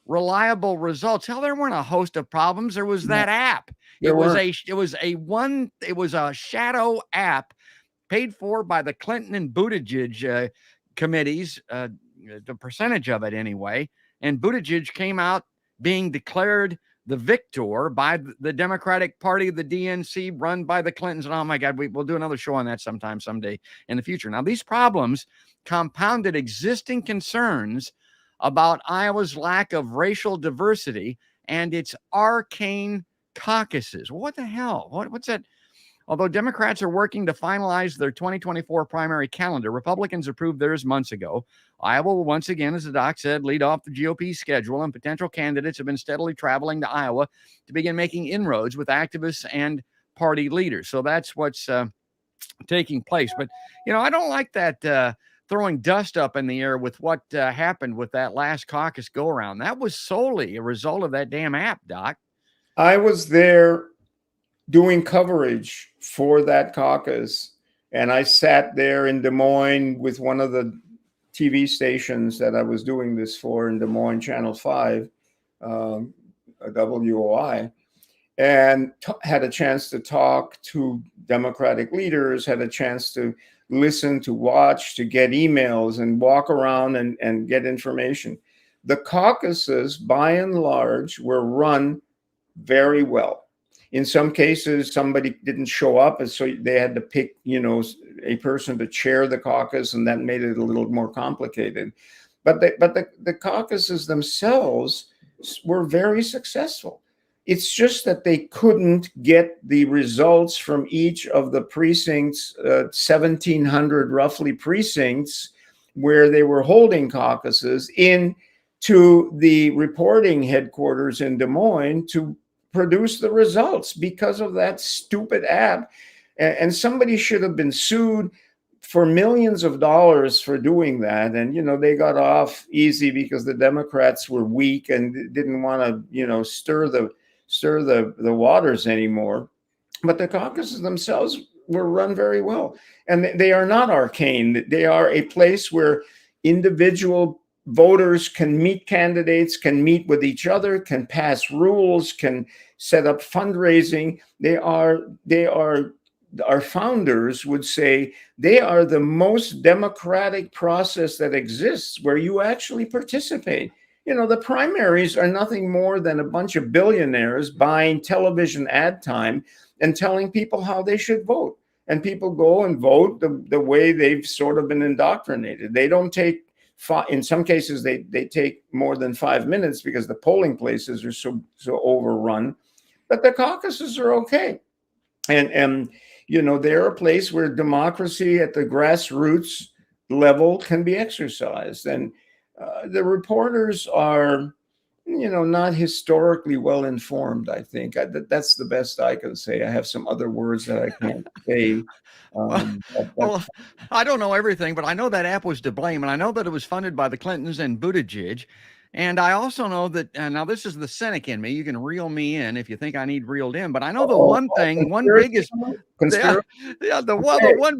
reliable results. Hell, there weren't a host of problems. There was that app. It was a shadow app paid for by the Clinton and Buttigieg committees, the percentage of it anyway. And Buttigieg came out being declared the victor by the Democratic Party, the DNC, run by the Clintons. And oh my God, we'll do another show on that someday in the future. Now, these problems compounded existing concerns about Iowa's lack of racial diversity and its arcane caucuses. What the hell? What's that? Although Democrats are working to finalize their 2024 primary calendar, Republicans approved theirs months ago. Iowa will once again, as the doc said, lead off the GOP schedule, and potential candidates have been steadily traveling to Iowa to begin making inroads with activists and party leaders. So that's what's taking place. But, I don't like that throwing dust up in the air with what happened with that last caucus go-around. That was solely a result of that damn app, Doc. I was there doing coverage for that caucus, and I sat there in Des Moines with one of the TV stations that I was doing this for in Des Moines, Channel 5, WOI, and had a chance to talk to Democratic leaders, had a chance to listen, to watch, to get emails and walk around and get information. The caucuses, by and large, were run very well. In some cases, somebody didn't show up, and so they had to pick, a person to chair the caucus, and that made it a little more complicated. But the caucuses themselves were very successful. It's just that they couldn't get the results from each of the precincts, 1,700 roughly precincts, where they were holding caucuses, into the reporting headquarters in Des Moines to produce the results because of that stupid app. And somebody should have been sued for millions of dollars for doing that. And, they got off easy because the Democrats were weak and didn't want to, stir the waters anymore. But the caucuses themselves were run very well. And they are not arcane. They are a place where individual voters can meet candidates, can meet with each other, can pass rules, can set up fundraising. Our founders would say they are the most democratic process that exists, where you actually participate. The primaries are nothing more than a bunch of billionaires buying television ad time and telling people how they should vote. And people go and vote the way they've sort of been indoctrinated. They don't take, in some cases, they take more than 5 minutes because the polling places are so overrun. But the caucuses are okay. And they're a place where democracy at the grassroots level can be exercised. And the reporters are, not historically well informed, I think. That's the best I can say. I have some other words that I can't say. Well, I don't know everything, but I know that app was to blame, and I know that it was funded by the Clintons and Buttigieg. And I also know that, now this is the cynic in me. You can reel me in if you think I need reeled in, but I know the one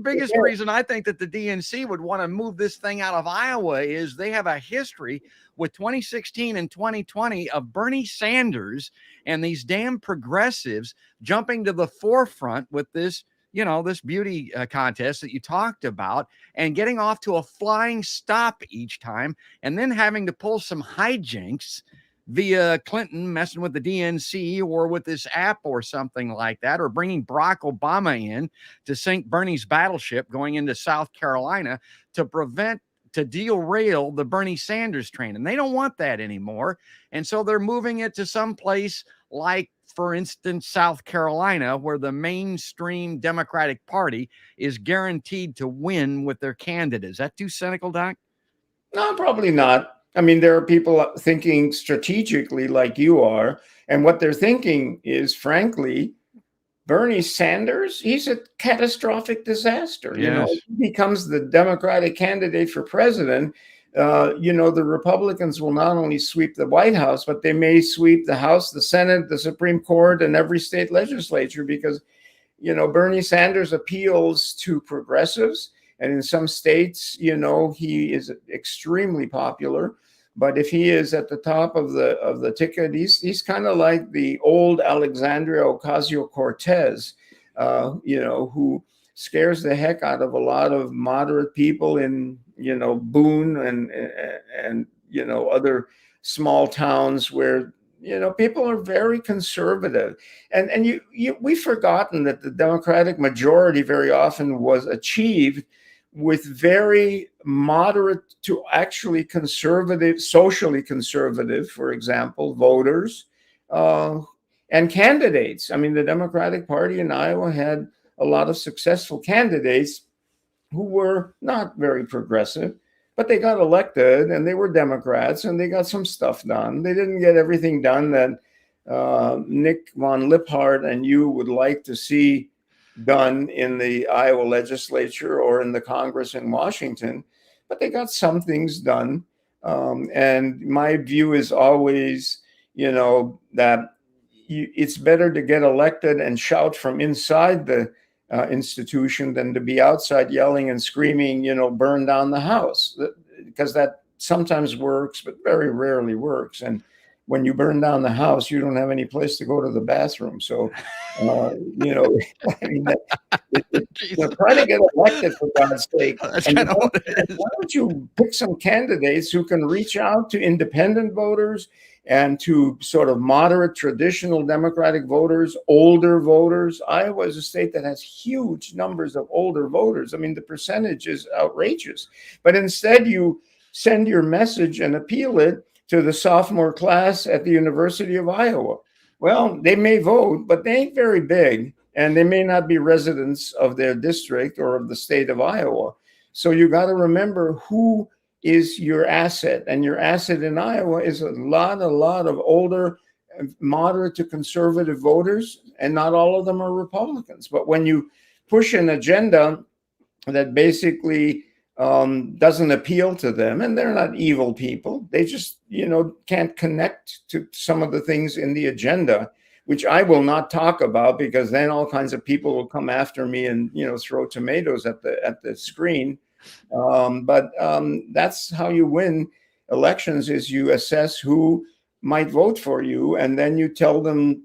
biggest reason I think that the DNC would want to move this thing out of Iowa is they have a history with 2016 and 2020 of Bernie Sanders and these damn progressives jumping to the forefront with this, this beauty contest that you talked about, and getting off to a flying stop each time, and then having to pull some hijinks via Clinton messing with the DNC or with this app or something like that, or bringing Barack Obama in to sink Bernie's battleship going into South Carolina to derail the Bernie Sanders train. And they don't want that anymore. And so they're moving it to some place like, for instance, South Carolina, where the mainstream Democratic Party is guaranteed to win with their candidate. Is that too cynical, Doc? No, probably not. I mean, there are people thinking strategically like you are. And what they're thinking is, frankly, Bernie Sanders, he's a catastrophic disaster. Yes. He becomes the Democratic candidate for president. The Republicans will not only sweep the White House, but they may sweep the House, the Senate, the Supreme Court, and every state legislature, because, Bernie Sanders appeals to progressives. And in some states, he is extremely popular. But if he is at the top of the ticket, he's kind of like the old Alexandria Ocasio-Cortez, who scares the heck out of a lot of moderate people in, Boone and other small towns where, people are very conservative. And we've forgotten that the Democratic majority very often was achieved with very moderate to actually conservative, socially conservative, for example, voters and candidates. I mean, the Democratic Party in Iowa had a lot of successful candidates who were not very progressive, but they got elected and they were Democrats and they got some stuff done. They didn't get everything done that Nick von Liphart and you would like to see done in the Iowa legislature or in the Congress in Washington, but they got some things done. And my view is always, that it's better to get elected and shout from inside the institution than to be outside yelling and screaming, burn down the house. because that sometimes works, but very rarely works. And when you burn down the house, you don't have any place to go to the bathroom. So, I mean, try to get elected for God's sake. That's And kind of what it is. why don't you pick some candidates who can reach out to independent voters and to sort of moderate traditional Democratic voters, older voters? Iowa is a state that has huge numbers of older voters. I mean, the percentage is outrageous. But instead, you send your message and appeal it to the sophomore class at the University of Iowa. Well, they may vote, but they ain't very big, and they may not be residents of their district or of the state of Iowa. So you got to remember who is your asset, and your asset in Iowa is a lot of older, moderate to conservative voters, and not all of them are Republicans. But when you push an agenda that basically doesn't appeal to them, and they're not evil people, they just can't connect to some of the things in the agenda, which I will not talk about, because then all kinds of people will come after me and throw tomatoes at the screen. But that's how you win elections, is you assess who might vote for you, and then you tell them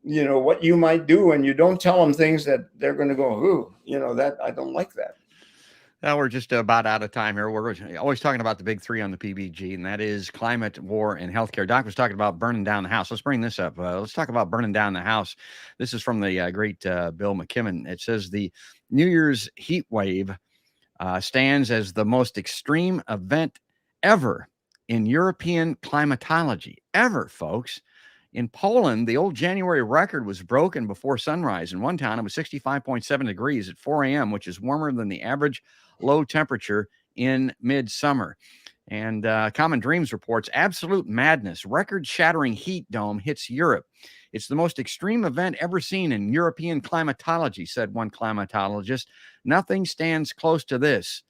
what you might do, and you don't tell them things that they're going to go, ooh, that I don't like that. Now we're just about out of time here. We're always talking about the big three on the PBG, and that is climate, war, and healthcare. Doc was talking about burning down the house. Let's bring this up. Let's talk about burning down the house. This is from the great Bill McKibben. It says the New Year's heat wave stands as the most extreme event ever in European climatology. Ever, folks. In Poland, the old January record was broken before sunrise. In one town, it was 65.7 degrees at 4 a.m., which is warmer than the average low temperature in midsummer. And Common Dreams reports absolute madness. Record-shattering heat dome hits Europe. It's the most extreme event ever seen in European climatology, said one climatologist. Nothing stands close to this.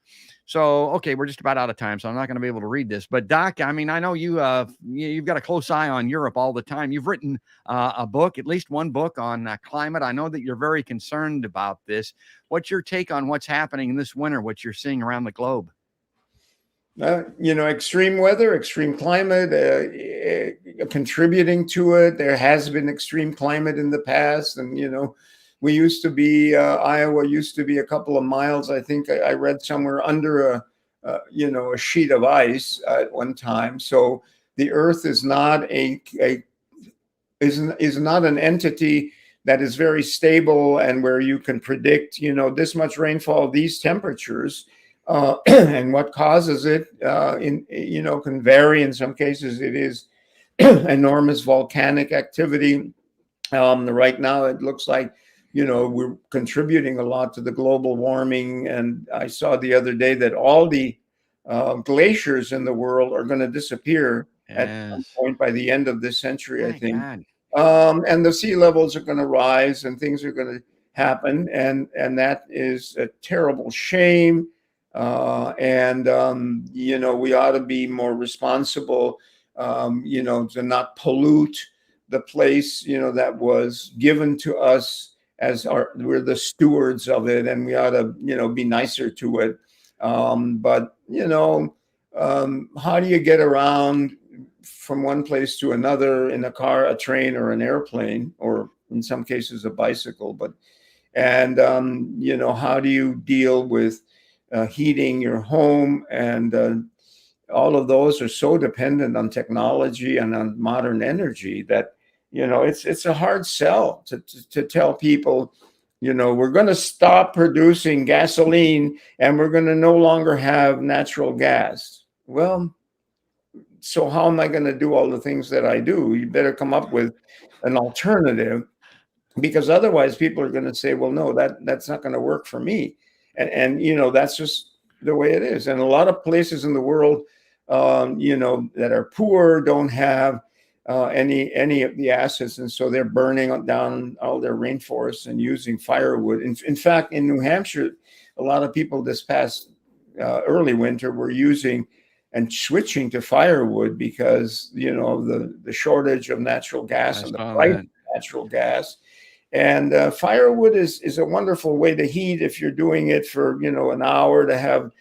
So, okay, we're just about out of time, so I'm not going to be able to read this. But, Doc, I mean, I know you've got a close eye on Europe all the time. You've written a book, at least one book on climate. I know that you're very concerned about this. What's your take on what's happening this winter, what you're seeing around the globe? Extreme weather, extreme climate, contributing to it. There has been extreme climate in the past, and we used to be Iowa used to be a couple of miles. I think I read somewhere under a sheet of ice at one time. So the Earth is not is not an entity that is very stable and where you can predict this much rainfall, these temperatures. And what causes it can vary. In some cases, it is enormous volcanic activity. Right now, it looks like we're contributing a lot to the global warming. And I saw the other day that all the glaciers in the world are going to disappear at some point by the end of this century, I think. And the sea levels are going to rise, and things are going to happen, and that is a terrible shame. We ought to be more responsible, to not pollute the place, that was given to us we're the stewards of it, and we ought to, be nicer to it. But how do you get around from one place to another in a car, a train, or an airplane, or in some cases a bicycle? How do you deal with heating your home? And all of those are so dependent on technology and on modern energy that it's a hard sell to tell people, we're going to stop producing gasoline and we're going to no longer have natural gas. Well, so how am I going to do all the things that I do? You better come up with an alternative, because otherwise people are going to say, well, no, that's not going to work for me. And that's just the way it is. And a lot of places in the world, that are poor don't have any of the assets, and so they're burning down all their rainforests and using firewood. In fact, in New Hampshire, a lot of people this past early winter were using and switching to firewood because of the shortage of natural gas and the price of natural gas. And firewood is a wonderful way to heat if you're doing it for an hour, to have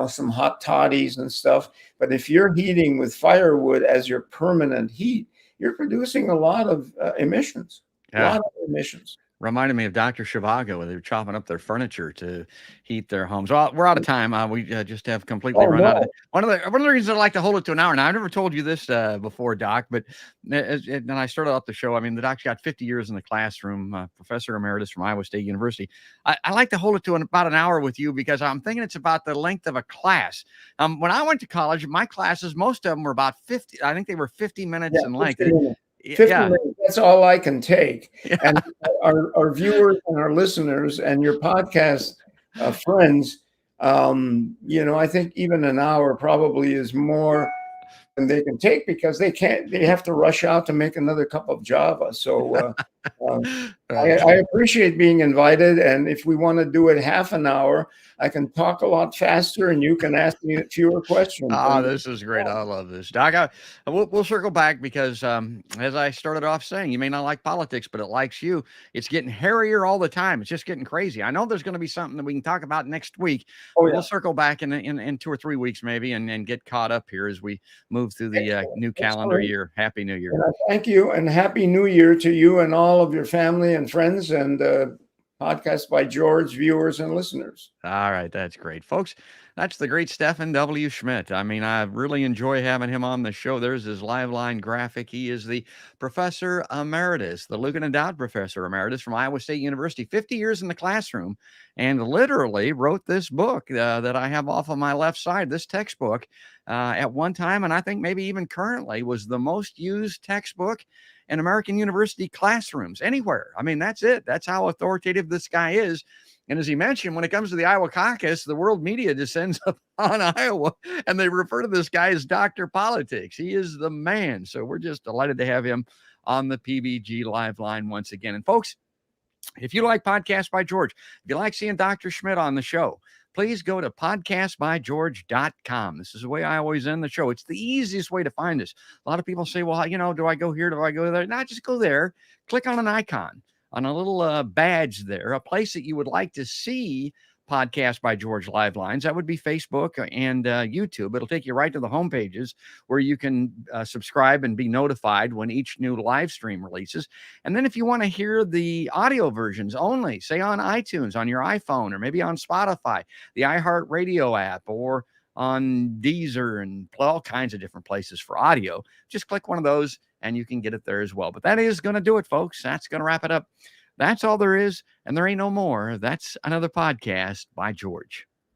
some hot toddies and stuff. But if you're heating with firewood as your permanent heat, you're producing a lot of emissions. A lot of emissions. Reminded me of Dr. Zhivago, where they were chopping up their furniture to heat their homes. Well, we're out of time. We just have completely run out of one of the reasons I like to hold it to an hour. Now, I've never told you this before, Doc, but when I started off the show, I mean, the Doc's got 50 years in the classroom, professor emeritus from Iowa State University. I like to hold it to about an hour with you because I'm thinking it's about the length of a class. When I went to college, my classes, most of them were about 50. I think they were 50 minutes in length. 50 minutes, that's all I can take. And our viewers and our listeners and your podcast friends, I think even an hour probably is more than they can take because they have to rush out to make another cup of Java. So I appreciate being invited. And if we want to do it half an hour, I can talk a lot faster and you can ask me fewer questions. Oh, this is great. I love this. Doc, we'll circle back because as I started off saying, you may not like politics, but it likes you. It's getting hairier all the time. It's just getting crazy. I know there's going to be something that we can talk about next week. We'll circle back in 2 or 3 weeks maybe and get caught up here as we move through the new calendar year. Happy New Year. Thank you. And Happy New Year to you and all of your family and friends and Podcast by George viewers and listeners. All right. That's great, folks. That's the great Steffen W. Schmidt. I mean, I really enjoy having him on the show. There's his live line graphic. He is the professor emeritus, the Lucan Endowed professor emeritus from Iowa State University, 50 years in the classroom, and literally wrote this book that I have off on my left side, this textbook at one time, and I think maybe even currently was the most used textbook in American university classrooms anywhere. I mean, that's it. That's how authoritative this guy is. And as he mentioned, when it comes to the Iowa caucus, the world media descends upon Iowa and they refer to this guy as Dr. Politics. He is the man. So we're just delighted to have him on the PBG live line once again. And folks, if you like Podcast by George, if you like seeing Dr. Schmidt on the show, please go to podcastbygeorge.com. This is the way I always end the show. It's the easiest way to find us. A lot of people say, well, do I go here? Do I go there? No, just go there. Click on an icon, on a little badge there, a place that you would like to see Podcast by George live lines. That would be Facebook and YouTube. It'll take you right to the home pages where you can subscribe and be notified when each new live stream releases. And then if you want to hear the audio versions only, say on iTunes, on your iPhone, or maybe on Spotify, the iHeartRadio app, or on Deezer and all kinds of different places for audio, just click one of those and you can get it there as well. But that is going to do it, folks. That's going to wrap it up. That's all there is, and there ain't no more. That's another podcast by George.